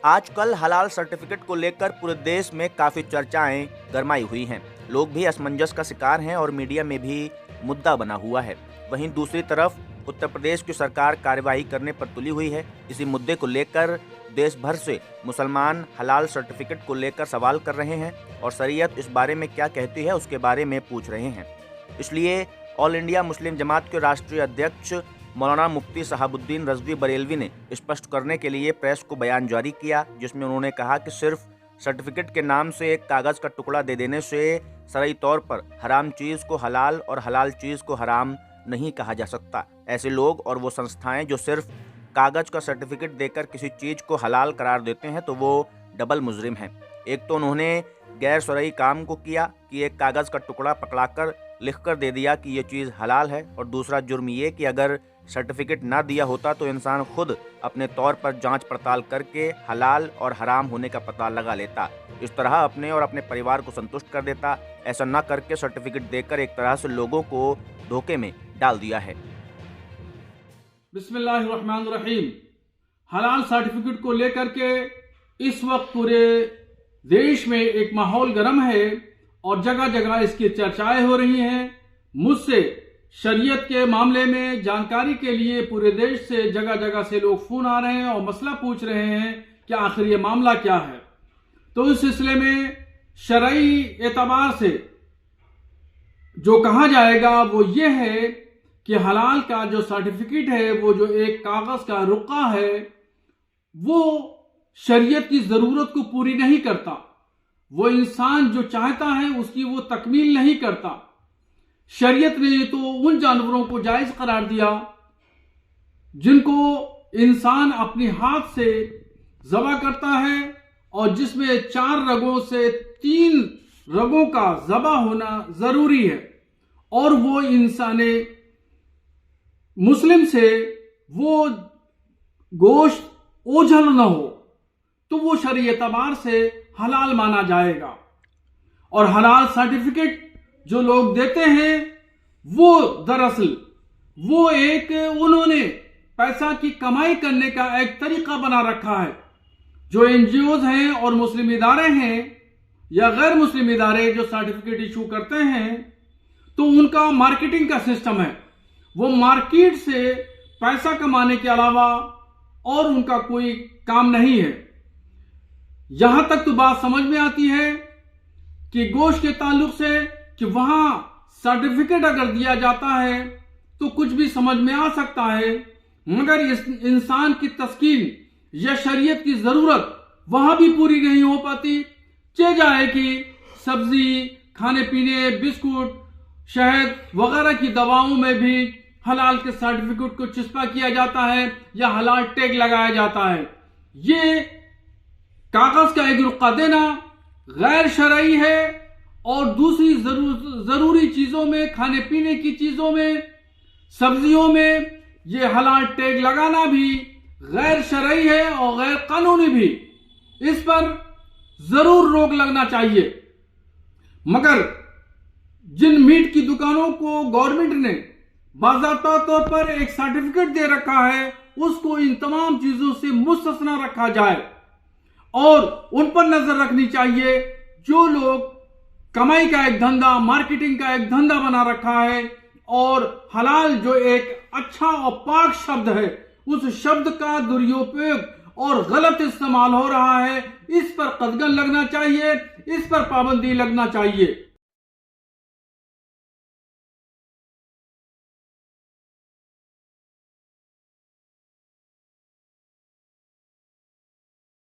आजकल हलाल सर्टिफिकेट को लेकर पूरे देश में काफ़ी चर्चाएं गरमाई हुई हैं। लोग भी असमंजस का शिकार हैं और मीडिया में भी मुद्दा बना हुआ है। वहीं दूसरी तरफ उत्तर प्रदेश की सरकार कार्यवाही करने पर तुली हुई है। इसी मुद्दे को लेकर देश भर से मुसलमान हलाल सर्टिफिकेट को लेकर सवाल कर रहे हैं और शरीयत इस बारे में क्या कहती है उसके बारे में पूछ रहे हैं। इसलिए ऑल इंडिया मुस्लिम जमात के राष्ट्रीय अध्यक्ष मौलाना मुफ्ती शहाबुद्दीन रज़वी बरेलवी ने स्पष्ट करने के लिए प्रेस को बयान जारी किया, जिसमें उन्होंने कहा कि सिर्फ सर्टिफिकेट के नाम से एक कागज़ का टुकड़ा दे देने से शरई तौर पर हराम चीज़ को हलाल और हलाल चीज़ को हराम नहीं कहा जा सकता। ऐसे लोग और वो संस्थाएं जो सिर्फ कागज़ का सर्टिफिकेट देकर किसी चीज़ को हलाल करार देते हैं तो वो डबल मुजरिम हैं। एक तो उन्होंने गैर शरई काम को किया कि एक कागज़ का टुकड़ा पकड़ाकर लिखकर दे दिया कि ये चीज़ हलाल है, और दूसरा जुर्म ये कि अगर सर्टिफिकेट ना दिया होता तो इंसान खुद अपने तौर पर जांच पड़ताल करके हलाल और हराम होने का पता लगा लेता। इस तरह अपने और अपने परिवार को संतुष्ट कर देता। ऐसा ना करके सर्टिफिकेट देकर एक तरह से लोगों को धोखे में डाल दिया है। बिस्मिल्लाहिर्रहमानिर्रहीम। हलाल सर्टिफिकेट को लेकर के इस वक्त पूरे देश में एक माहौल गर्म है और जगह जगह इसकी चर्चाएं हो रही हैं। मुझसे शरीयत के मामले में जानकारी के लिए पूरे देश से जगह जगह से लोग फोन आ रहे हैं और मसला पूछ रहे हैं कि आखिर ये मामला क्या है। तो इस सिलसिले में शरई एतबार से जो कहा जाएगा वो ये है कि हलाल का जो सर्टिफिकेट है, वो जो एक कागज का रुक्का है, वो शरीयत की जरूरत को पूरी नहीं करता। वो इंसान जो चाहता है उसकी वो तकमील नहीं करता। शरीयत ने तो उन जानवरों को जायज करार दिया जिनको इंसान अपने हाथ से ज़बह करता है और जिसमें 4 रगों से 3 रगों का ज़बह होना जरूरी है, और वो इंसान मुस्लिम से वो गोश्त ओझल न हो तो वो शरई एतबार से हलाल माना जाएगा। और हलाल सर्टिफिकेट जो लोग देते हैं वो दरअसल वो एक उन्होंने पैसा की कमाई करने का एक तरीका बना रखा है। जो एनजीओज हैं और मुस्लिम इदारे हैं या गैर मुस्लिम इदारे जो सर्टिफिकेट इशू करते हैं, तो उनका मार्केटिंग का सिस्टम है। वो मार्केट से पैसा कमाने के अलावा और उनका कोई काम नहीं है। यहां तक तो बात समझ में आती है कि गोश्त के ताल्लुक से कि वहां सर्टिफिकेट अगर दिया जाता है तो कुछ भी समझ में आ सकता है, मगर इस इंसान की तस्कीन या शरीयत की जरूरत वहां भी पूरी नहीं हो पाती। चे जाए कि सब्जी, खाने पीने, बिस्कुट, शहद वगैरह की दवाओं में भी हलाल के सर्टिफिकेट को चिस्पा किया जाता है या हलाल टैग लगाया जाता है। ये कागज का एक रुक्का देना गैर शरई है, और दूसरी जरूरी चीजों में, खाने पीने की चीजों में, सब्जियों में ये हलाल टैग लगाना भी गैर शरई है और गैर कानूनी भी। इस पर जरूर रोक लगना चाहिए। मगर जिन मीट की दुकानों को गवर्नमेंट ने बाज़ाब्ता तौर पर एक सर्टिफिकेट दे रखा है, उसको इन तमाम चीजों से मुस्तस्ना रखा जाए और उन पर नजर रखनी चाहिए। जो लोग कमाई का एक धंधा, मार्केटिंग का एक धंधा बना रखा है और हलाल जो एक अच्छा और पाक शब्द है, उस शब्द का दुरुपयोग और गलत इस्तेमाल हो रहा है, इस पर कदगन लगना चाहिए, इस पर पाबंदी लगना चाहिए।